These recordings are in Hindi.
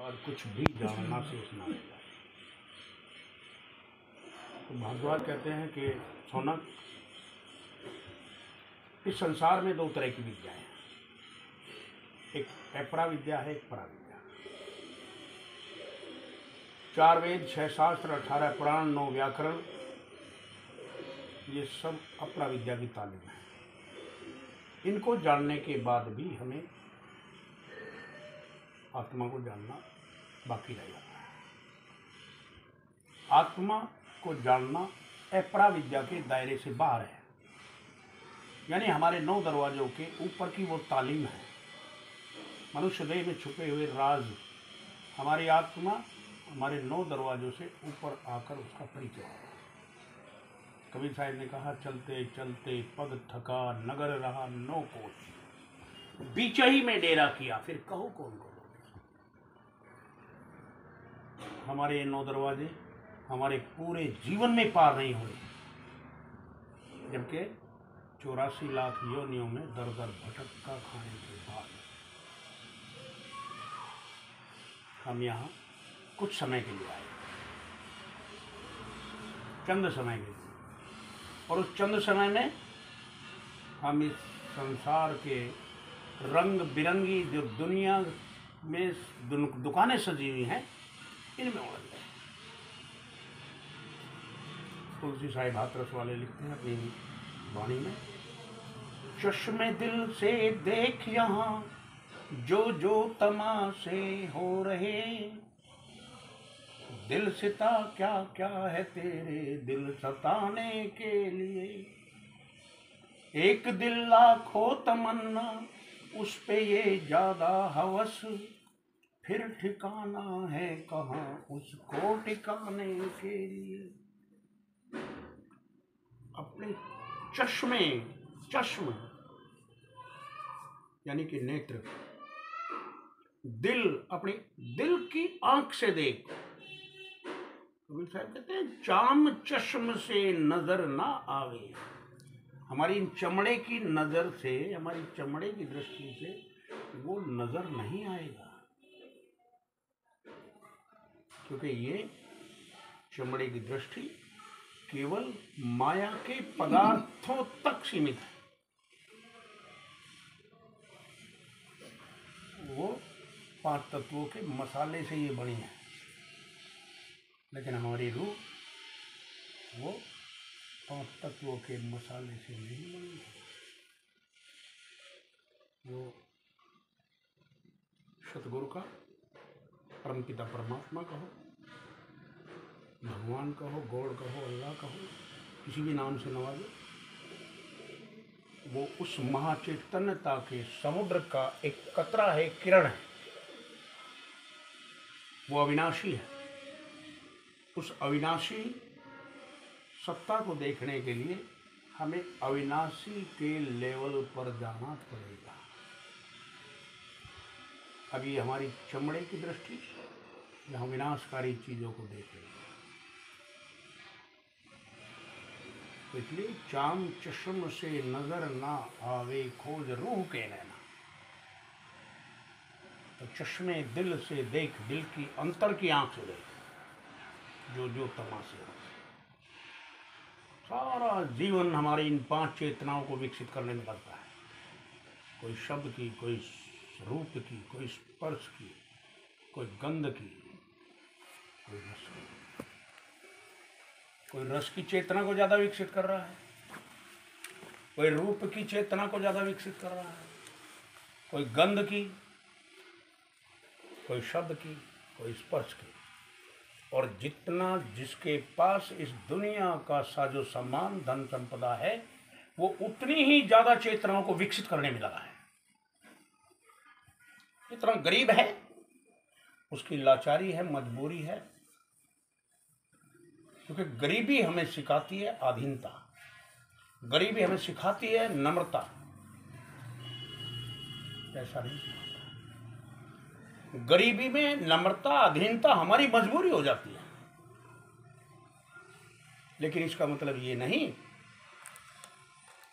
बाद कुछ भी जानना शेष ना रह जाए। तो भारद्वाज कहते हैं कि सौनक, इस संसार में दो तरह की विद्याएं हैं, एक अपरा विद्या है, एक परा विद्या। 4 वेद, 6 शास्त्र, 18 पुराण, 9 व्याकरण, ये सब अपरा विद्या की तालीम है। इनको जानने के बाद भी हमें आत्मा को जानना बाकी रह जाता है। आत्मा को जानना अपरा विद्या के दायरे से बाहर है, यानी हमारे 9 दरवाजों के ऊपर की वो तालीम है। मनुष्य देह में छुपे हुए राज हमारी आत्मा हमारे 9 दरवाजों से ऊपर आकर उसका परिचय है। कबीर साहब ने कहा, चलते चलते पग थका, नगर रहा 9 कोस, बीच ही में डेरा किया, फिर कहो कौन को। हमारे 9 दरवाजे हमारे पूरे जीवन में पार नहीं हुए, जबकि 84 लाख योनियों में दर दर भटका खाने के बाद हम यहाँ कुछ समय के लिए आए, चंद समय के लिए, और उस चंद समय में हम इस संसार के रंग बिरंगी जो दुनिया में दुकानें सजी हुई हैं, इनमें उलझ गए। तुलसी साहिब हाथरस वाले लिखते हैं अपनी वाणी में, चश्मे दिल से देख यहाँ जो जो तमाशे हो रहे, दिल सिता क्या क्या है तेरे दिल सताने के लिए, एक दिल लाखों तमन्ना उस पे ये ज्यादा हवस, फिर ठिकाना है कहाँ उसको टिकाने के लिए। अपने चश्म यानी कि नेत्र, दिल, अपनी दिल की आंख से देख। कबीर साहब कहते हैं, चाम चश्म से नजर ना आवे, हमारी इन चमड़े की नजर से, हमारी चमड़े की दृष्टि से वो नजर नहीं आएगा, क्योंकि ये चमड़े की दृष्टि केवल माया के पदार्थों तक सीमित है। वो 5 तत्वों के मसाले से ये बनी है, लेकिन हमारी रूह वो 5 तत्वों के मसाले से नहीं बनी है। वो सतगुरु का, परमपिता परमात्मा कहो, भगवान कहो, गॉड कहो, अल्लाह कहो, किसी भी नाम से नवाजो, वो उस महाचैतन्यता के समुद्र का एक कतरा है, किरण है, वो अविनाशी है। उस अविनाशी सत्ता को देखने के लिए हमें अविनाशी के लेवल पर जाना पड़ेगा। अभी हमारी चमड़े की दृष्टि यहाँ विनाशकारी चीजों को देख रही है। तो इसलिए चाम चश्म से नजर ना आवे, खोज रूह के नैना। तो चश्मे दिल से देख, दिल की अंतर की आंख से देख, जो जो तमाशे हो। सारा जीवन हमारी इन 5 चेतनाओं को विकसित करने में लगता है, कोई शब्द की, कोई रूप की, कोई स्पर्श की, कोई गंध की, कोई रस की। कोई रस की चेतना को ज्यादा विकसित कर रहा है, कोई रूप की चेतना को ज्यादा विकसित कर रहा है, कोई गंध की, कोई शब्द की, कोई स्पर्श की। और जितना जिसके पास इस दुनिया का साजो सामान, धन संपदा है, वो उतनी ही ज्यादा चेतनाओं को विकसित करने में लगा है। जितना गरीब है उसकी लाचारी है, मजबूरी है, क्योंकि गरीबी हमें सिखाती है अधीनता, गरीबी हमें सिखाती है नम्रता। ऐसा नहीं सिखाता। गरीबी में नम्रता, अधीनता हमारी मजबूरी हो जाती है, लेकिन इसका मतलब ये नहीं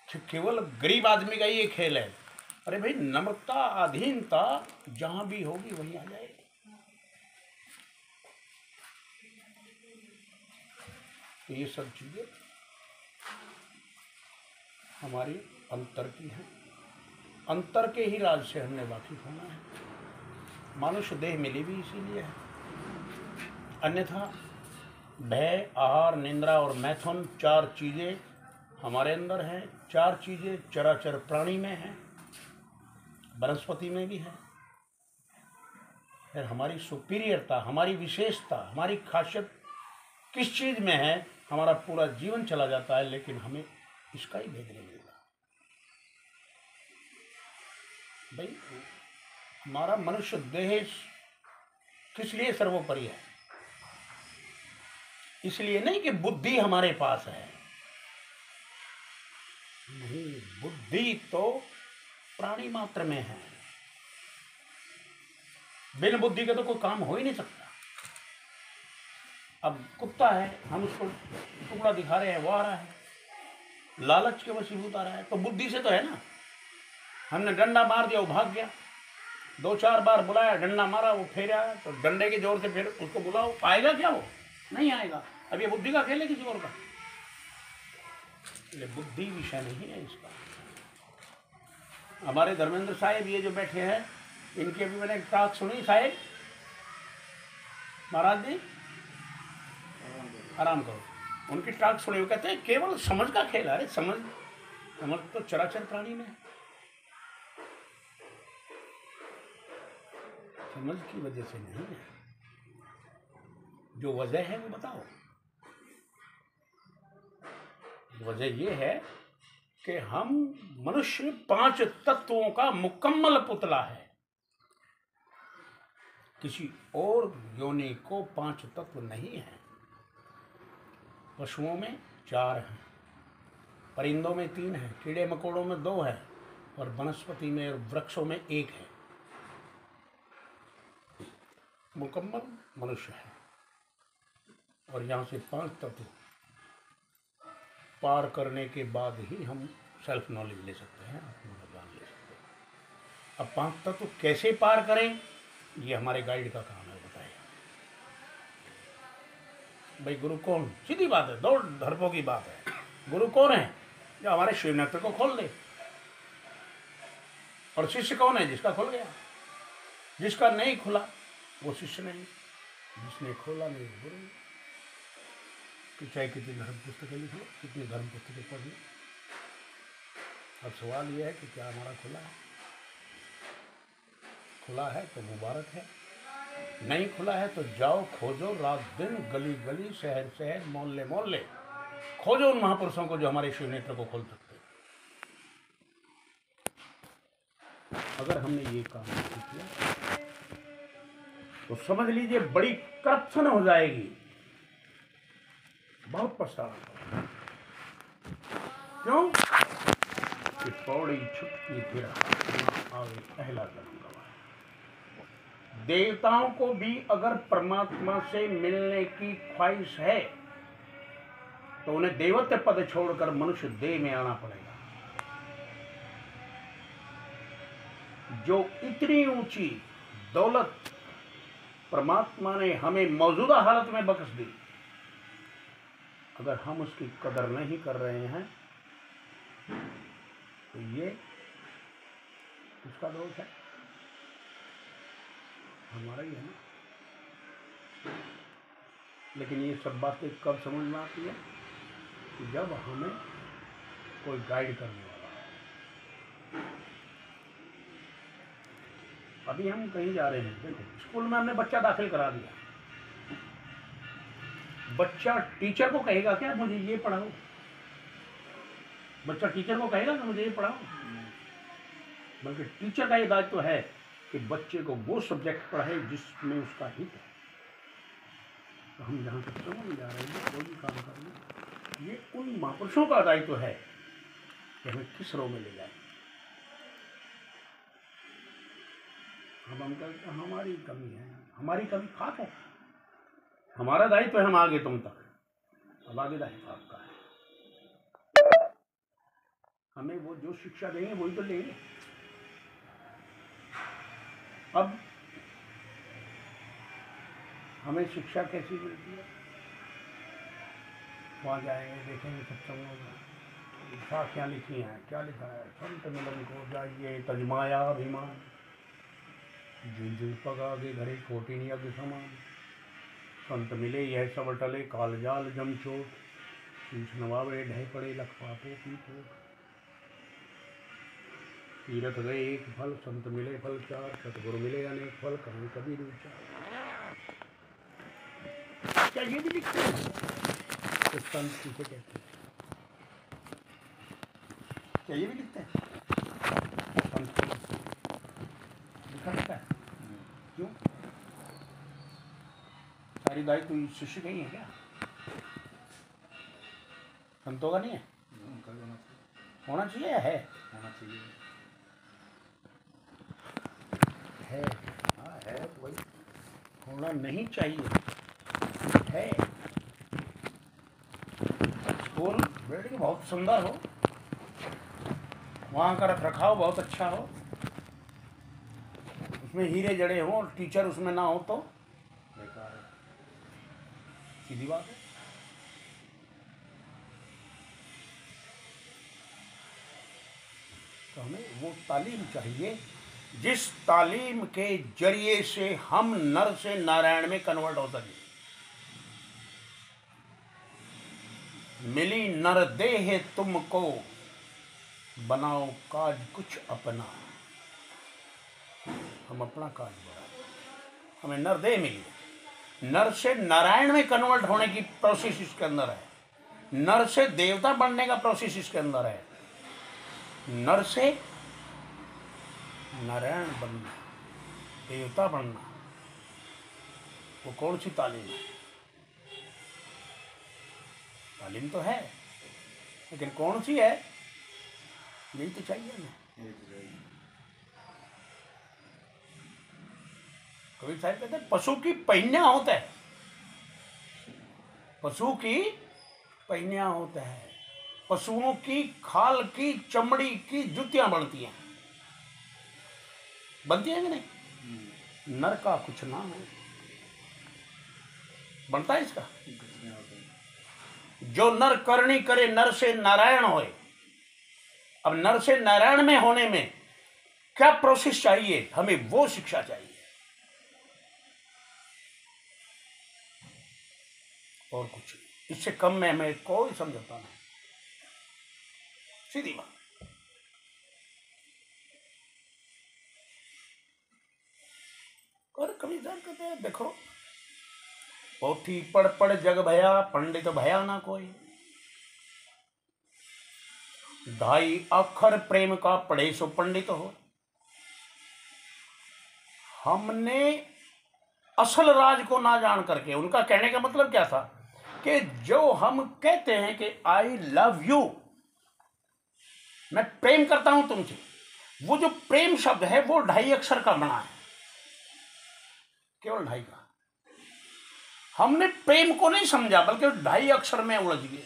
कि केवल गरीब आदमी का ये खेल है। अरे भाई, नम्रता, अधीनता जहां भी होगी वहीं आ जाएगी। तो ये सब चीज़ें हमारी अंतर की हैं। अंतर के ही राज से हमने वाकिफ होना है। मनुष्य देह मिली भी इसीलिए है, अन्यथा भय, आहार, निंद्रा और मैथुन 4 चीज़ें हमारे अंदर हैं। 4 चीज़ें चराचर प्राणी में हैं, वनस्पति में भी है। फिर हमारी सुपीरियरता, हमारी विशेषता, हमारी खासियत किस चीज़ में है, हमारा पूरा जीवन चला जाता है, लेकिन हमें इसका ही भेद नहीं मिलता। भाई हमारा मनुष्य देह किस लिए सर्वोपरि है? इसलिए नहीं कि बुद्धि हमारे पास है, नहीं, बुद्धि तो प्राणी मात्र में है। बिन बुद्धि का तो कोई काम हो ही नहीं सकता। अब कुत्ता है, हम उसको टुकड़ा दिखा रहे हैं, वो आ रहा है, लालच के वशीभूत आ रहा है, तो बुद्धि से तो है ना। हमने डंडा मार दिया, वो भाग गया। 2-4 बार बुलाया, डंडा मारा, वो फेरा, तो डंडे के जोर से फिर उसको बुलाओ, आएगा क्या? वो नहीं आएगा। अब ये बुद्धि का खेल है किसी और का। ये बुद्धि विषय नहीं है इसका। हमारे धर्मेंद्र साहिब ये जो बैठे हैं, इनकी अभी मैंने बात सुनी। साहिब महाराज जी आराम करो, उनकी टाक सुनी। वो कहते हैं केवल समझ का खेल है। समझ तो चराचर प्राणी में है। समझ की वजह से नहीं है, जो वजह है वो बताओ। वजह ये है कि हम मनुष्य 5 तत्वों का मुकम्मल पुतला है। किसी और योनि को 5 तत्व नहीं है। पशुओं में 4 हैं, परिंदों में 3 हैं, कीड़े मकोड़ों में 2 है, और वनस्पति में और वृक्षों में 1 है। मुकम्मल मनुष्य है। और यहाँ से 5 तत्व पार करने के बाद ही हम सेल्फ नॉलेज ले सकते हैं, आत्मज्ञान ले सकते हैं। अब 5 तत्व कैसे पार करें, ये हमारे गाइड का काम है, बताइए। भाई गुरु कौन? सीधी बात है, 2 धर्मों की बात है। गुरु कौन है? जो हमारे शिव नेत्र को खोल दे। और शिष्य कौन है? जिसका खुल गया। जिसका नहीं खुला वो शिष्य नहीं, जिसने खोला नहीं गुरु। कि चाहे कितनी धर्म पुस्तकें लिख लो, कितनी धर्म पुस्तकें पढ़ लो, अब सवाल यह है कि क्या हमारा खुला है? खुला है तो मुबारक है, नहीं खुला है तो जाओ खोजो, रात दिन, गली गली, शहर शहर, मोहल्ले मोहल्ले, खोजो उन महापुरुषों को जो हमारे शिव नेत्र को खोल सकते हैं। अगर हमने ये काम नहीं किया तो समझ लीजिए बड़ी करप्शन हो जाएगी, बहुत पछताना। क्यों? कि पौड़ी छुटकी फिर आगे पहला जन्म गवाया। देवताओं को भी अगर परमात्मा से मिलने की ख्वाहिश है तो उन्हें देवत्व पद छोड़कर मनुष्य देह में आना पड़ेगा। जो इतनी ऊंची दौलत परमात्मा ने हमें मौजूदा हालत में बख्श दी, अगर हम उसकी कदर नहीं कर रहे हैं तो ये उसका दोष है, हमारा ही है ना। लेकिन ये सब बातें कब समझ में आती है? कि जब हमें कोई गाइड करने वाला है। अभी हम कहीं जा रहे हैं, देखो स्कूल में हमने बच्चा दाखिल करा दिया, बच्चा टीचर को कहेगा क्या मुझे ये पढ़ाओ? बच्चा टीचर को कहेगा कि मुझे ये पढ़ाओ? बल्कि टीचर का ये दायित्व है कि बच्चे को वो सब्जेक्ट पढ़ाए जिसमें उसका हित है। तो हम जहाँ तक समझ जा रहे हैं, कोई भी काम करना, ये उन महापुरुषों का दायित्व है कि हमें किस रो में ले जाए। हम कहते हैं हमारी कमी है, हमारी कमी खाक है, हमारा दायित्व है हम आगे तुम तक, अब आगे दायित्व आपका है। हमें वो जो शिक्षा देंगे वही तो लेंगे। अब हमें शिक्षा कैसी मिलती है? वहाँ जाएंगे, देखेंगे सत्संगों में साखियाँ लिखी हैं। क्या लिखा है? संत मिलन को जाइए तजमाया अभिमान, जिन पगागे घरे छोटी यज्ञ समान। संत मिले यह सब टले काल जाल जम चोट, शीश नवावे ढह पड़े लख पापों की पोट। तीरथ गए एक फल, संत मिले फल चार, सतगुरु मिले अनेक फल, कहीं कभी विचार। क्या ये भी लिखते हैं? तो संत किसे कहते हैं? क्या ये भी लिखते हैं? संत लिखा लिखा है? क्यों? सारी गाय कोई शिष्य नहीं है क्या? संतों का नहीं है? होना चाहिए या है? होना चाहिए है। हाँ है, वही होना नहीं चाहिए है। स्कूल बिल्डिंग बहुत सुंदर हो, वहाँ का रख रखाव बहुत अच्छा हो, उसमें हीरे जड़े हों और टीचर उसमें ना हो तो बेकार है। सीधी बात है। तो हमें वो तालीम चाहिए जिस तालीम के जरिए से हम नर से नारायण में कन्वर्ट हो सके। मिली नर देह तुमको, बनाओ काज कुछ अपना। हम अपना काज बढ़ाएं। हमें नर देह मिली है, नर से नारायण में कन्वर्ट होने की प्रोसेस इसके अंदर है, नर से देवता बनने का प्रोसेस इसके अंदर है, नर से नारायण बनना, देवता बनना। वो कौन सी तालीम है? तालीम तो है, लेकिन कौन सी है? यही तो चाहिए हमें। कबीर साहब कहते हैं पशु की पहिया होता है, पशु की पहिया होता है। पशुओं की खाल की चमड़ी की जुतियां बनती हैं, बनती है कि नहीं? नर का कुछ ना है, बनता है इसका। जो नर करनी करे नर से नारायण होए। अब नर से नारायण में होने में क्या प्रोसेस चाहिए? हमें वो शिक्षा चाहिए, और कुछ नहीं। इससे कम में हमें कोई समझौता नहीं, सीधी बात। और कभी जान कहते हैं देखो, पोथी पढ़ पढ़ जग भया, पंडित भया ना कोई। ढाई अक्षर प्रेम का पढ़े सो पंडित हो। हमने असल राज को ना जान करके, उनका कहने का मतलब क्या था कि जो हम कहते हैं कि आई लव यू, मैं प्रेम करता हूं तुमसे, वो जो प्रेम शब्द है वो 2.5 अक्षर का बना है, केवल 2.5 का। हमने प्रेम को नहीं समझा, बल्कि 2.5 अक्षर में उलझ गए।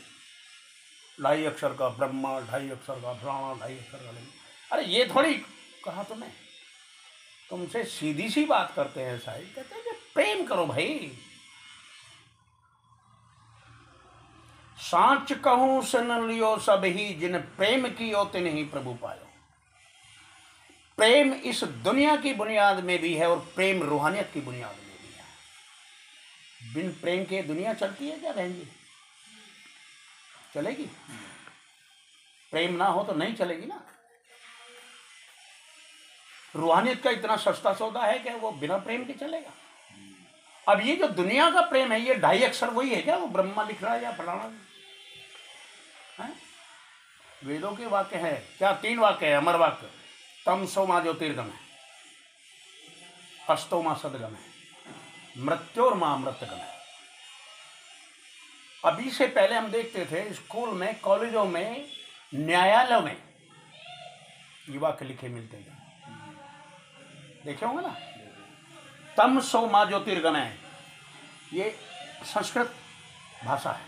2.5 अक्षर का ब्रह्मा, 2.5 अक्षर का प्राणा, 2.5 अक्षर का लिंग। अरे ये थोड़ी कहा तुम्हें, तुमसे सीधी सी बात करते हैं साहिब, कहते हैं कि प्रेम करो भाई। सांच कहूं सुन लियो सब ही, जिन प्रेम कियो तिन ही प्रभु पायो। प्रेम इस दुनिया की बुनियाद में भी है और प्रेम रूहानियत की बुनियाद में भी है। बिन प्रेम के दुनिया चलती है क्या बहन जी? चलेगी? प्रेम ना हो तो नहीं चलेगी ना। रूहानियत का इतना सस्ता सौदा है कि वो बिना प्रेम के चलेगा। अब ये जो दुनिया का प्रेम है, ये 2.5 अक्षर वही है क्या? वो ब्रह्मा लिख रहा है या फलाना है? वेदों के वाक्य है क्या? 3 वाक्य है, अमर वाक्य। तम सो माँ ज्योतिर्गम है, अस्तो माँ सदगम है, मृत्योर माँ अमृतगम है। अभी से पहले हम देखते थे स्कूल में, कॉलेजों में, न्यायालयों में ये वाक्य लिखे मिलते थे, देखे होंगे ना। तम सो माँ ज्योतिर्गम है, ये संस्कृत भाषा है।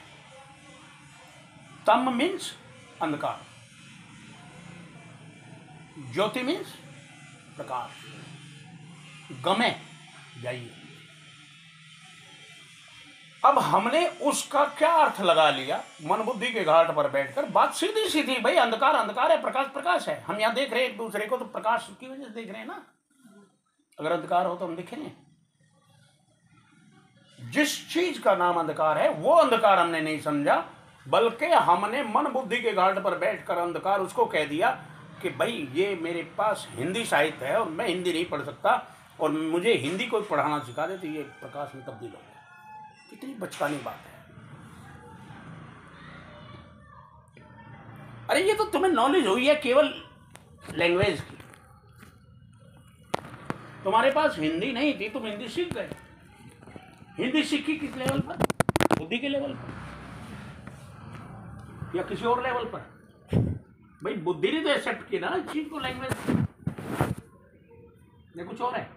तम मीन्स अंधकार, ज्योति मीन्स प्रकाश, गमे जाइए। अब हमने उसका क्या अर्थ लगा लिया मन बुद्धि के घाट पर बैठकर। बात सीधी सीधी भाई, अंधकार अंधकार है, प्रकाश प्रकाश है। हम यहाँ देख रहे हैं एक दूसरे को तो प्रकाश की वजह से देख रहे हैं ना। अगर अंधकार हो तो हम दिखेंगे। जिस चीज का नाम अंधकार है वो अंधकार हमने नहीं समझा, बल्कि हमने मन बुद्धि के घाट पर बैठकर अंधकार उसको कह दिया कि भाई ये मेरे पास हिंदी साहित्य है और मैं हिंदी नहीं पढ़ सकता और मुझे हिंदी कोई पढ़ाना सिखा दे तो ये प्रकाश में तब्दील हो गया। कितनी बचकानी बात है। अरे ये तो तुम्हें नॉलेज हुई है केवल लैंग्वेज की। तुम्हारे पास हिंदी नहीं थी, तुम हिंदी सीख गए। हिंदी सीखी किस लेवल पर? बुद्धि के लेवल पर या किसी और लेवल पर? भाई बुद्धि ने तो एक्सेप्ट किया ना इस चीज को, लैंग्वेज, ये कुछ और है।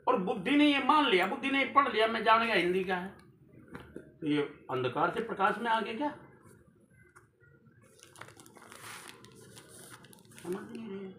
और बुद्धि ने ये मान लिया, बुद्धि ने पढ़ लिया, मैं जान गया हिंदी क्या है। तो ये अंधकार से प्रकाश में आ गया क्या? समझ नहीं रही है।